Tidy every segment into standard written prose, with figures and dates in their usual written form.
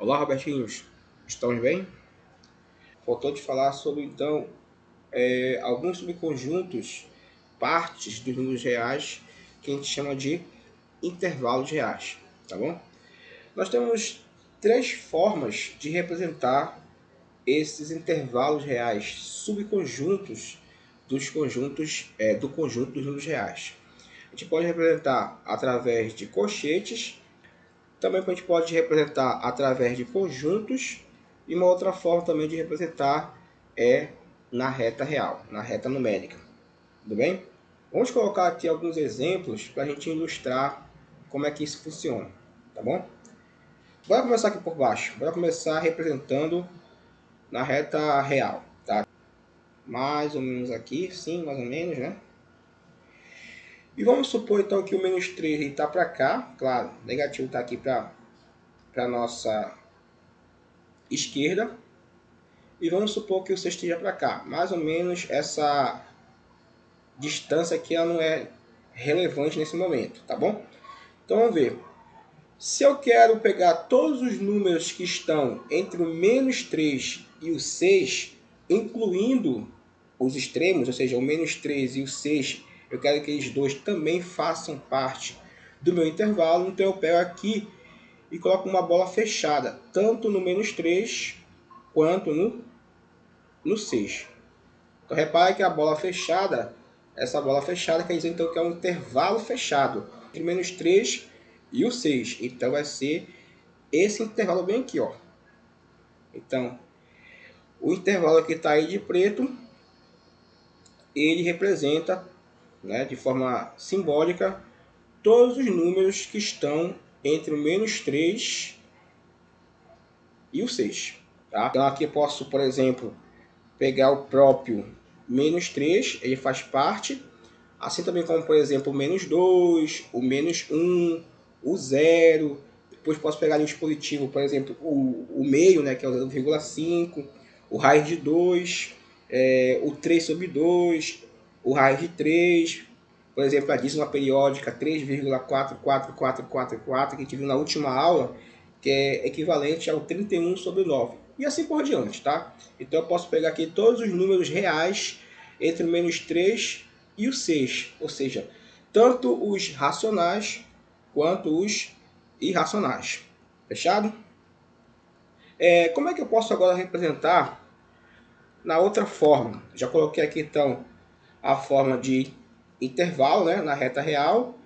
Olá, Robertinhos. Estamos bem? Faltou de falar sobre, então, alguns subconjuntos, partes dos números reais, que a gente chama de intervalos reais, tá bom? Nós temos três formas de representar esses intervalos reais, subconjuntos dos conjuntos, do conjunto dos números reais. A gente pode representar através de colchetes. Também a gente pode representar através de conjuntos, e uma outra forma também de representar é na reta real, na reta numérica. Tudo bem? Vamos colocar aqui alguns exemplos para a gente ilustrar como é que isso funciona, tá bom? Bora começar aqui por baixo. Bora começar representando na reta real, tá? Mais ou menos aqui, sim, mais ou menos, né? E vamos supor então que o menos 3 está para cá, claro, negativo está aqui para a nossa esquerda. E vamos supor que o C esteja para cá. Mais ou menos essa distância aqui ela não é relevante nesse momento, tá bom? Então vamos ver. Se eu quero pegar todos os números que estão entre o menos 3 e o 6, incluindo os extremos, ou seja, o menos 3 e o 6, eu quero que eles dois também façam parte do meu intervalo. Então eu pego aqui e coloco uma bola fechada, tanto no menos 3 quanto no 6. Então repare que a bola fechada, essa bola fechada quer dizer então que é um intervalo fechado entre o menos 3 e o 6. Então vai ser esse intervalo bem aqui, ó. Então, o intervalo que está aí de preto, ele representa, né, de forma simbólica, todos os números que estão entre o menos 3 e o 6. Tá? Então aqui eu posso, por exemplo, pegar o próprio menos 3, ele faz parte. Assim também como, por exemplo, o menos 2, o menos 1, o 0. Depois posso pegar ali um dispositivo, por exemplo, o meio, né, que é o 0,5, o raiz de 2, o 3 sobre 2, o raiz de 3. Por exemplo, a dízima periódica 3,44444, que a gente viu na última aula, que é equivalente ao 31 sobre 9. E assim por diante, tá? Então eu posso pegar aqui todos os números reais entre o menos 3 e o 6, ou seja, tanto os racionais quanto os irracionais. Fechado? Como é que eu posso agora representar na outra forma? Já coloquei aqui então a forma de intervalo, né, na reta real.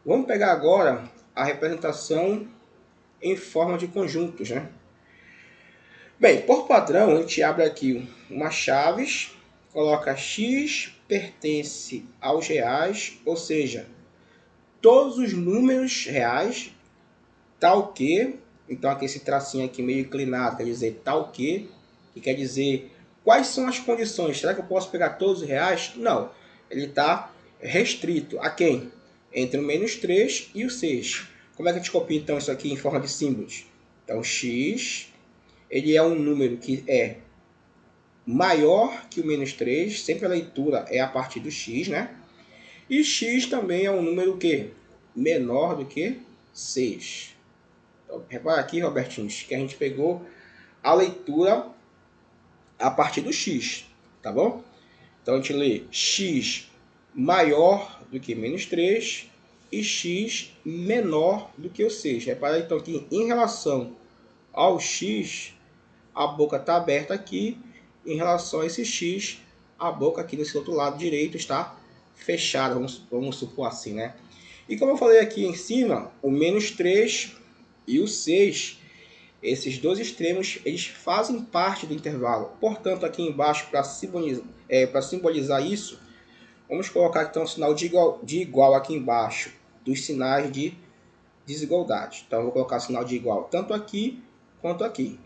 Vamos pegar agora a representação em forma de conjuntos, né? Bem, por padrão, a gente abre aqui uma chaves, coloca x pertence aos reais, ou seja, todos os números reais, tal que, então aqui esse tracinho aqui meio inclinado quer dizer tal que quer dizer quais são as condições. Será que eu posso pegar todos os reais? Não, ele está restrito a quem? Entre o menos 3 e o 6. Como é que a gente copia então isso aqui em forma de símbolos? Então x, ele é um número que é maior que o menos 3, sempre a leitura é a partir do x, né? E x também é um número que menor do que 6. Então, repara aqui, Robertinho, que a gente pegou a leitura a partir do x, tá bom? Então a gente lê x maior do que menos 3 e x menor do que o 6. Repara então que em relação ao x, a boca está aberta aqui. Em relação a esse x, a boca aqui desse outro lado direito está fechada, vamos supor assim, né? E como eu falei aqui em cima, o menos 3 e o 6, esses dois extremos, eles fazem parte do intervalo. Portanto, aqui embaixo, para simbolizar isso, vamos colocar então um sinal de igual aqui embaixo, dos sinais de desigualdade. Então, eu vou colocar sinal de igual tanto aqui quanto aqui,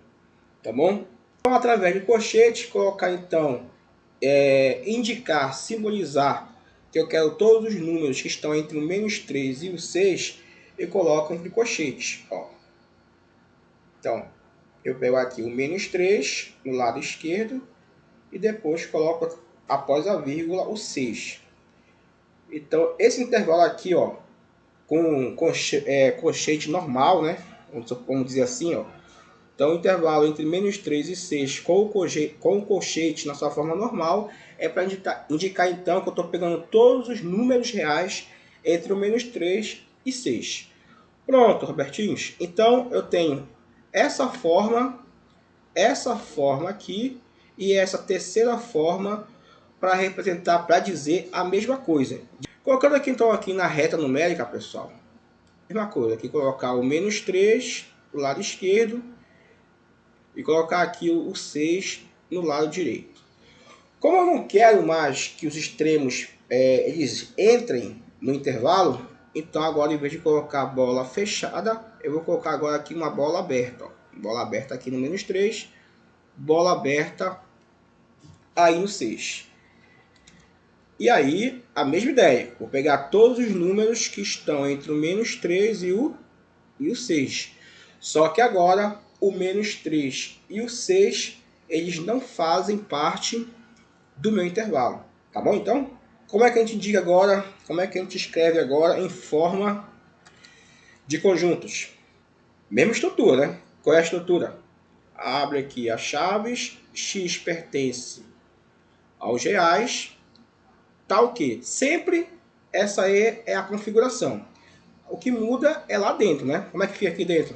tá bom? Então, através do colchete, colocar então, indicar, simbolizar que eu quero todos os números que estão entre o menos 3 e o 6, eu coloco entre colchetes. Ó. Então, eu pego aqui o menos 3 no lado esquerdo e depois coloco após a vírgula o 6. Então, esse intervalo aqui, ó, com colchete normal, né? Vamos dizer assim, ó, Então, o intervalo entre menos 3 e 6 com o colchete na sua forma normal é para indicar então que eu estou pegando todos os números reais entre o menos 3 e 6. Pronto, Robertinhos. Então, eu tenho essa forma aqui e essa terceira forma para representar, para dizer a mesma coisa. Colocando aqui então aqui na reta numérica, pessoal, mesma coisa, aqui colocar o menos 3 do lado esquerdo e colocar aqui o 6 no lado direito. Como eu não quero mais que os extremos eles entrem no intervalo, então agora em vez de colocar bola fechada, eu vou colocar agora aqui uma bola aberta. Ó. Bola aberta aqui no menos 3, bola aberta aí no 6. E aí, a mesma ideia. Vou pegar todos os números que estão entre o menos 3 e o 6. Só que agora, o menos 3 e o 6, eles não fazem parte do meu intervalo. Tá bom, então? Como é que a gente diga agora, como é que a gente escreve agora em forma de conjuntos? Mesma estrutura, né? Qual é a estrutura? Abre aqui as chaves, x pertence aos reais, tal que sempre essa aí é a configuração. O que muda é lá dentro, né? Como é que fica aqui dentro?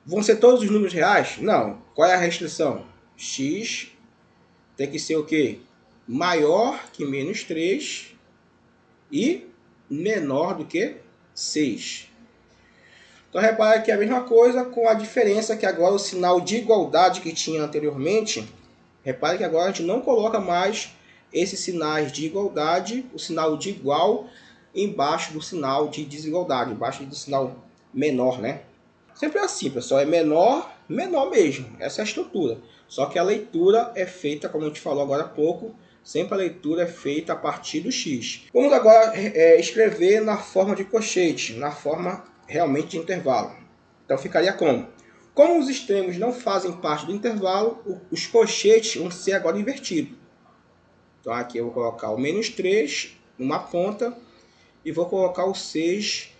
Vão ser todos os números reais? Não. Qual é a restrição? X tem que ser o quê? Maior que menos 3 e menor do que 6. Então repara que é a mesma coisa, com a diferença que agora o sinal de igualdade que tinha anteriormente, repare que agora a gente não coloca mais esses sinais de igualdade, o sinal de igual, embaixo do sinal de desigualdade, embaixo do sinal menor, né? Sempre é assim, pessoal, é menor, menor mesmo, essa é a estrutura. Só que a leitura é feita, como a gente falou agora há pouco, sempre a leitura é feita a partir do x. Vamos agora escrever na forma de colchete, na forma realmente de intervalo. Então ficaria como? Como os extremos não fazem parte do intervalo, os colchetes vão ser agora invertidos. Então aqui eu vou colocar o menos 3 numa ponta e vou colocar o 6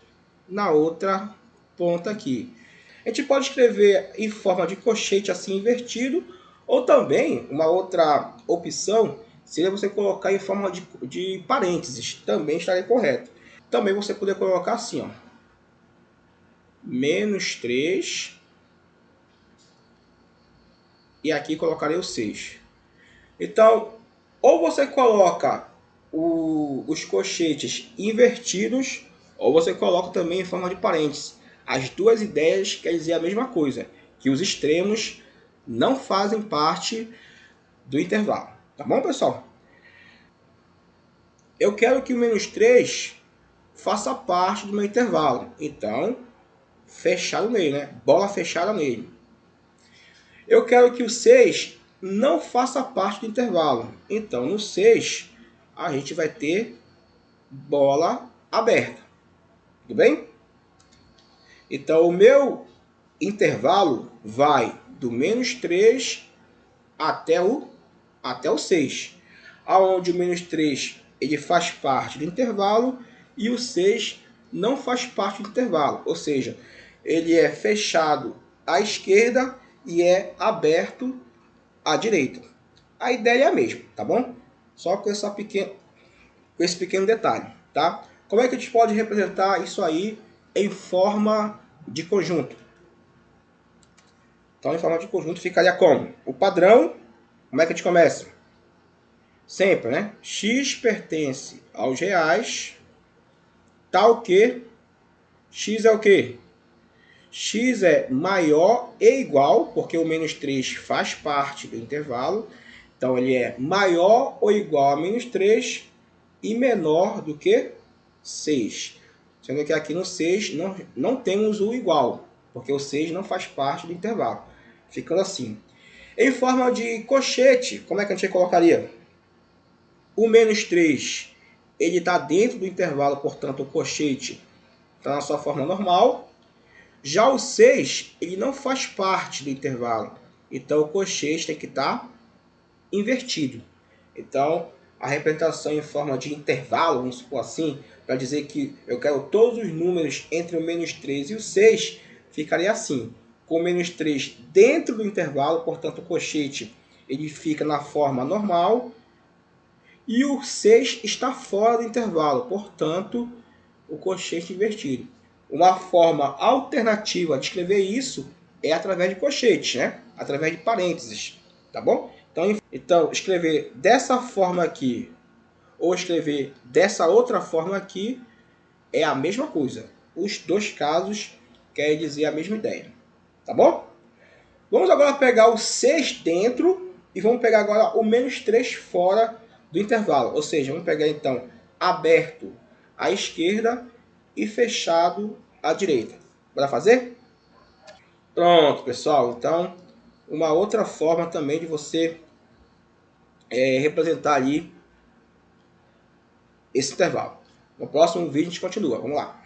na outra ponta aqui. A gente pode escrever em forma de colchete assim invertido, ou também uma outra opção seria você colocar em forma de parênteses, também estaria correto. Também você poderia colocar assim, ó, menos 3 e aqui colocarei o 6. Então, ou você coloca os colchetes invertidos, ou você coloca também em forma de parênteses. As duas ideias querem dizer a mesma coisa, que os extremos não fazem parte do intervalo. Tá bom, pessoal? Eu quero que o menos 3 faça parte do meu intervalo. Então, fechado nele, né? Bola fechada nele. Eu quero que o 6 não faça parte do intervalo. Então, no 6, a gente vai ter bola aberta. Tudo bem? Então, o meu intervalo vai do menos 3 até o 6. Onde o menos 3 ele faz parte do intervalo e o 6 não faz parte do intervalo. Ou seja, ele é fechado à esquerda e é aberto à direita. A ideia é a mesma, tá bom? Só com esse pequeno detalhe, tá? Como é que a gente pode representar isso aí em forma de conjunto? Então, em forma de conjunto ficaria como? O padrão, como é que a gente começa? Sempre, né? X pertence aos reais, tal que x é o quê? X é maior e igual, porque o menos 3 faz parte do intervalo. Então, ele é maior ou igual a menos 3 e menor do que 6. Sendo que aqui no 6 não temos o igual, porque o 6 não faz parte do intervalo. Ficando assim. Em forma de colchete, como é que a gente colocaria? O menos 3 ele está dentro do intervalo, portanto o colchete está na sua forma normal. Já o 6 ele não faz parte do intervalo, então o colchete tem que estar invertido. Então, a representação em forma de intervalo, vamos supor assim, para dizer que eu quero todos os números entre o menos 3 e o 6, ficaria assim. com menos 3 dentro do intervalo, portanto o colchete ele fica na forma normal, e o 6 está fora do intervalo, portanto o colchete invertido. Uma forma alternativa de escrever isso é através de colchetes, né? Através de parênteses, tá bom? Então, escrever dessa forma aqui ou escrever dessa outra forma aqui é a mesma coisa. Os dois casos querem dizer a mesma ideia, tá bom? Vamos agora pegar o 6 dentro e vamos pegar agora o menos 3 fora do intervalo. Ou seja, vamos pegar então aberto à esquerda e fechado à direita. Bora fazer? Pronto, pessoal. Então, uma outra forma também de você representar ali esse intervalo. No próximo vídeo a gente continua. Vamos lá.